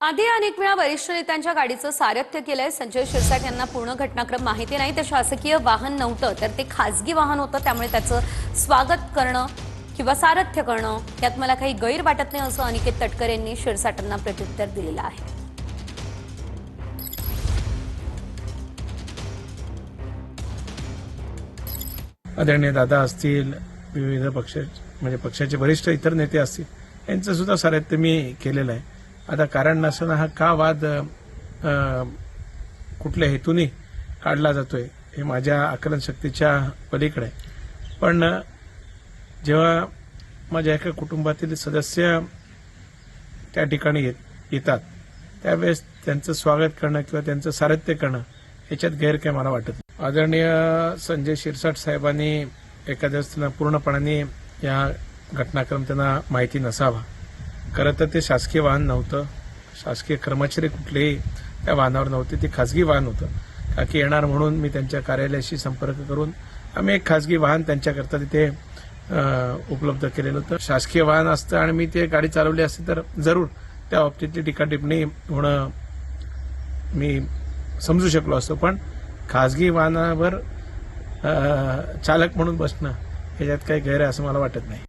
आधी अनेक वेळा वरिष्ठ नेत्यांच्या गाडीचं सारथ्य केलंय. संजय शिरसाट यांना पूर्ण घटनाक्रम माहिती नाही. ते शासकीय वाहन नव्हतं तर ते खासगी वाहन होतं, त्यामुळे त्याचं स्वागत करणं किंवा सारथ्य करणं यात मला काही गैर वाटत नाही, असं अनिकेत तटकर यांनी शिरसाटांना प्रत्युत्तर दिलेलं आहे. आदरणीय दादा असतील, विविध पक्ष म्हणजे पक्षाचे वरिष्ठ इतर नेते असतील, यांचं सुद्धा सारथ्य मी केलेलं आहे. आता कारण नसताना हा का वाद कुठल्या हेतूने काढला जातोय हे माझ्या आकलन शक्तीच्या पलीकडे आहे. पण जेव्हा माझ्या एका कुटुंबातील सदस्य त्या ठिकाणी येतात त्यावेळेस त्यांचं स्वागत करणं किंवा त्यांचं सारथ्य करणं याच्यात गैर काय मला वाटत नाही. आदरणीय संजय शिरसाट साहेबांनी एखाद्या त्यांना पूर्णपणाने या घटनाक्रम त्यांना माहिती नसावा. खरं तर ते शासकीय वाहन नव्हतं, शासकीय कर्मचारी कुठलेही त्या वाहनावर नव्हते, ते खासगी वाहन होतं. का की येणार म्हणून मी त्यांच्या कार्यालयाशी संपर्क करून आम्ही एक खासगी वाहन त्यांच्याकरता तिथे उपलब्ध केलेलं होतं. शासकीय वाहन असतं आणि मी ते गाडी चालवली असती तर जरूर त्या बाबतीतली टीका टिप्पणी होणं मी समजू शकलो असतो. पण खासगी वाहनावर चालक म्हणून बसणं ह्याच्यात काही गैर आहे असं मला वाटत नाही.